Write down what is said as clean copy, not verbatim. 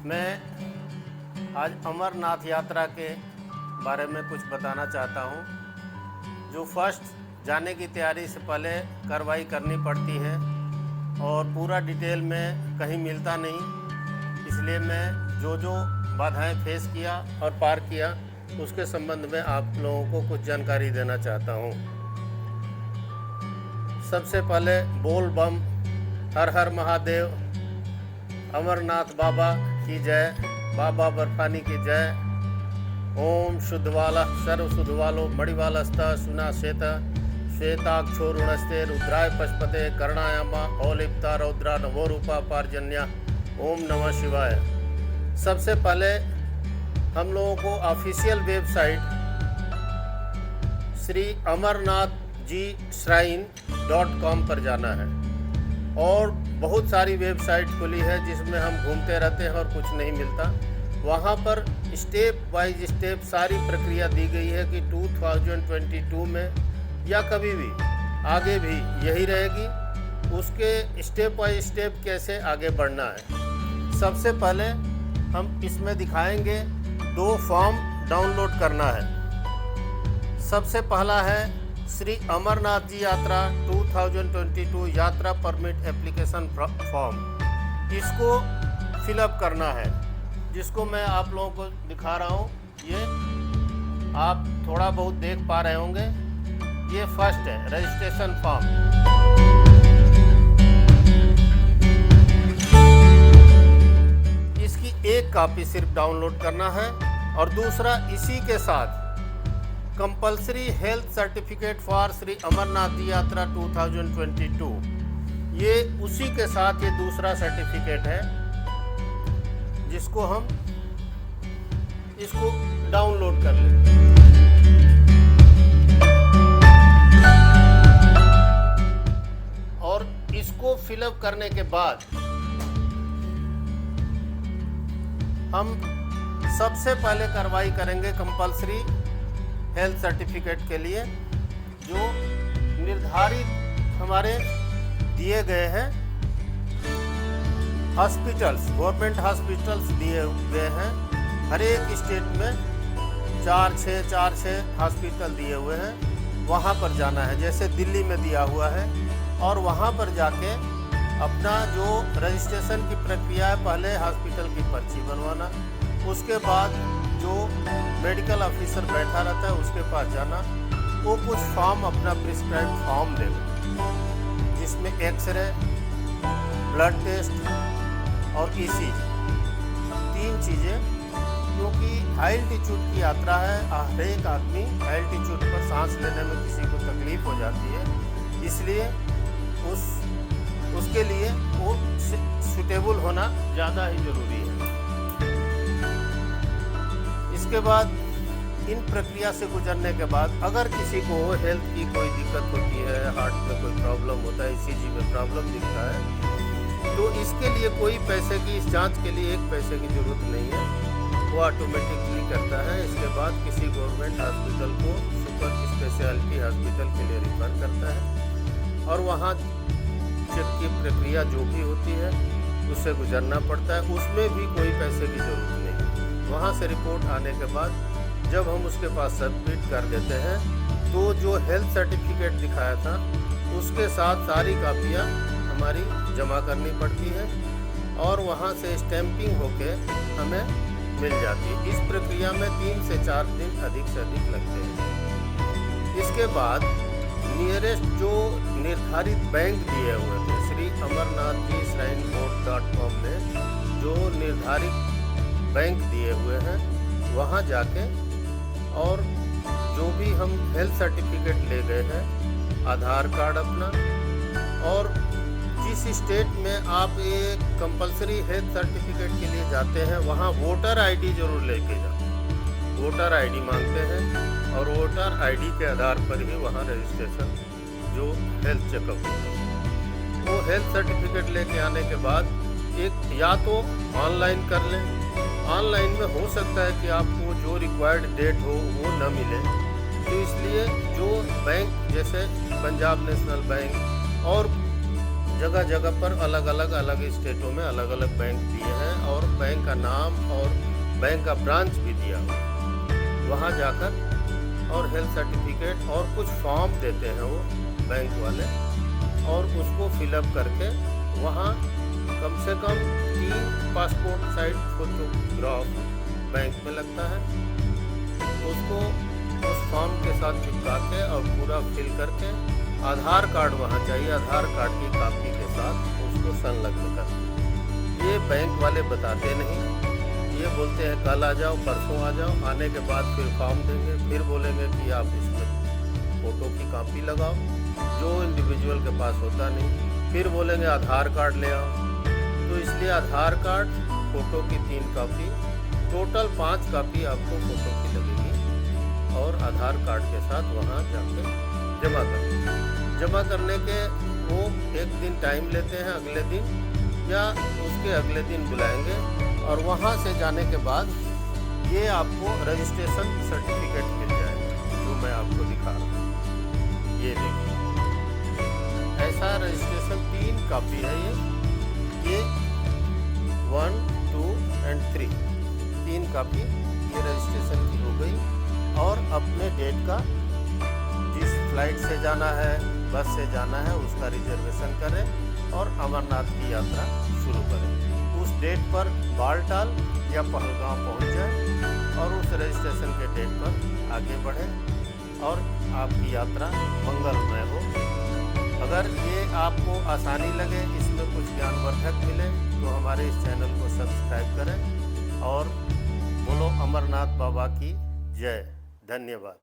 मैं आज अमरनाथ यात्रा के बारे में कुछ बताना चाहता हूँ, जो फर्स्ट जाने की तैयारी से पहले कार्रवाई करनी पड़ती है और पूरा डिटेल में कहीं मिलता नहीं। इसलिए मैं जो बाधाएं फेस किया और पार किया उसके संबंध में आप लोगों को कुछ जानकारी देना चाहता हूँ। सबसे पहले बोल बम, हर हर महादेव, अमरनाथ बाबा की जय, बाबा बर्फानी की जय। ओम शुद्धवाला सर्व शुद्धवालो मणिवालस्ता सुना श्वेता श्वेताक्षोरुणस्ते रुद्राय पशुपते कर्णायामा औलिप्ता रौद्रा नवो रूपा पारजन्या। ओम नमः शिवाय। सबसे पहले हम लोगों को ऑफिशियल वेबसाइट श्री अमरनाथ जी श्राइन.com पर जाना है और बहुत सारी वेबसाइट खुली है जिसमें हम घूमते रहते हैं और कुछ नहीं मिलता। वहाँ पर स्टेप बाय स्टेप सारी प्रक्रिया दी गई है कि 2022 में या कभी भी आगे भी यही रहेगी, उसके स्टेप बाय स्टेप कैसे आगे बढ़ना है। सबसे पहले हम इसमें दिखाएंगे 2 फॉर्म डाउनलोड करना है। सबसे पहला है श्री अमरनाथ जी यात्रा 2022 यात्रा परमिट एप्लीकेशन फॉर्म। इसको फिलअप करना है, जिसको मैं आप लोगों को दिखा रहा हूँ। ये आप थोड़ा बहुत देख पा रहे होंगे। ये फर्स्ट है रजिस्ट्रेशन फॉर्म। इसकी एक कॉपी सिर्फ डाउनलोड करना है और दूसरा इसी के साथ compulsory health certificate for Shri Amarnath ji Yatra 2022, ये उसी के साथ ये दूसरा सर्टिफिकेट है जिसको हम इसको डाउनलोड कर लें। और इसको फिलअप करने के बाद हम सबसे पहले कार्रवाई करेंगे कंपल्सरी हेल्थ सर्टिफिकेट के लिए, जो निर्धारित हमारे दिए गए हैं हॉस्पिटल्स, गवर्नमेंट हॉस्पिटल्स दिए गए हैं। हर एक स्टेट में 4-6 हॉस्पिटल दिए हुए हैं, वहाँ पर जाना है। जैसे दिल्ली में दिया हुआ है और वहाँ पर जाके अपना जो रजिस्ट्रेशन की प्रक्रिया है, पहले हॉस्पिटल की पर्ची बनवाना, उसके बाद जो मेडिकल ऑफिसर बैठा रहता है उसके पास जाना, वो कुछ फॉर्म अपना प्रिस्क्राइब फॉर्म देगा जिसमें एक्सरे, ब्लड टेस्ट और ईसीजी, 3 चीज़ें। क्योंकि हाई एल्टीट्यूड की यात्रा है, हर एक आदमी हाई एल्टीट्यूड पर सांस लेने में किसी को तकलीफ हो जाती है, इसलिए उसके लिए वो सूटेबल होना ज़्यादा ही ज़रूरी है। इसके बाद इन प्रक्रिया से गुजरने के बाद अगर किसी को हेल्थ की कोई दिक्कत होती है, हार्ट में कोई प्रॉब्लम होता है, ईसीजी में प्रॉब्लम दिखता है, तो इसके लिए कोई पैसे की, इस जांच के लिए 1 पैसे की ज़रूरत नहीं है, वो ऑटोमेटिकली करता है। इसके बाद किसी गवर्नमेंट हॉस्पिटल को सुपर स्पेशलिटी हॉस्पिटल के लिए रिफ़र करता है और वहाँ चेक की प्रक्रिया जो भी होती है उससे गुजरना पड़ता है। उसमें भी कोई पैसे की ज़रूरत नहीं है। वहाँ से रिपोर्ट आने के बाद जब हम उसके पास सबमिट कर देते हैं, तो जो हेल्थ सर्टिफिकेट दिखाया था उसके साथ सारी कापियाँ हमारी जमा करनी पड़ती है और वहाँ से स्टैंपिंग होके हमें मिल जाती है। इस प्रक्रिया में 3 से 4 दिन अधिक से अधिक लगते हैं। इसके बाद नियरेस्ट जो निर्धारित बैंक दिए हुए थे श्री अमरनाथ जी श्राइन.com में, जो निर्धारित बैंक दिए हुए हैं, वहाँ जाके और जो भी हम हेल्थ सर्टिफिकेट ले गए हैं, आधार कार्ड अपना, और जिस स्टेट में आप ये कंपल्सरी हेल्थ सर्टिफिकेट के लिए जाते हैं वहाँ वोटर आईडी जरूर लेके जाओ। वोटर आईडी मांगते हैं और वोटर आईडी के आधार पर ही वहाँ रजिस्ट्रेशन जो हेल्थ चेकअप होता है, वो हेल्थ सर्टिफिकेट लेके आने के बाद एक या तो ऑनलाइन कर लें। ऑनलाइन में हो सकता है कि आपको जो रिक्वायर्ड डेट हो वो न मिले, तो इसलिए जो बैंक जैसे पंजाब नेशनल बैंक और जगह जगह पर अलग अलग स्टेटों में अलग अलग बैंक दिए हैं और बैंक का नाम और बैंक का ब्रांच भी दिया हुआ है। वहाँ जाकर और हेल्थ सर्टिफिकेट और कुछ फॉर्म देते हैं वो बैंक वाले, और उसको फिलअप करके वहाँ कम से कम 3 पासपोर्ट साइज फोटोग्राफ बैंक में लगता है। उसको उस फॉर्म के साथ चिपका के और पूरा फिल करके आधार कार्ड वहाँ चाहिए, आधार कार्ड की कॉपी के साथ उसको संलग्न कर। ये बैंक वाले बताते नहीं, ये बोलते हैं कल आ जाओ, परसों आ जाओ, आने के बाद फिर फॉर्म देंगे, फिर बोलेंगे कि आप इसमें फ़ोटो की कॉपी लगाओ, जो इंडिविजुअल के पास होता नहीं, फिर बोलेंगे आधार कार्ड ले आओ। तो इसलिए आधार कार्ड, फ़ोटो की 3 कॉपी, टोटल 5 कॉपी आपको फ़ोटो की लगेगी और आधार कार्ड के साथ वहाँ जाके जमा करने के वो 1 दिन टाइम लेते हैं, अगले दिन या उसके अगले दिन बुलाएंगे, और वहाँ से जाने के बाद ये आपको रजिस्ट्रेशन सर्टिफिकेट मिल जाएगा, जो मैं आपको दिखा रहा हूँ। ये देखिए, ऐसा रजिस्ट्रेशन 3 कॉपी है ये 1, 2 एंड 3 कॉपी ये रजिस्ट्रेशन की हो गई। और अपने डेट का, जिस फ्लाइट से जाना है, बस से जाना है, उसका रिजर्वेशन करें और अमरनाथ की यात्रा शुरू करें। उस डेट पर बालटाल या पहलगाम पहुंच जाए और उस रजिस्ट्रेशन के डेट पर आगे बढ़ें और आपकी यात्रा मंगलमय हो। अगर ये आपको आसानी लगे, इसमें कुछ ज्ञानवर्धक मिले, तो हमारे इस चैनल को सब्सक्राइब करें और बोलो अमरनाथ बाबा की जय। धन्यवाद।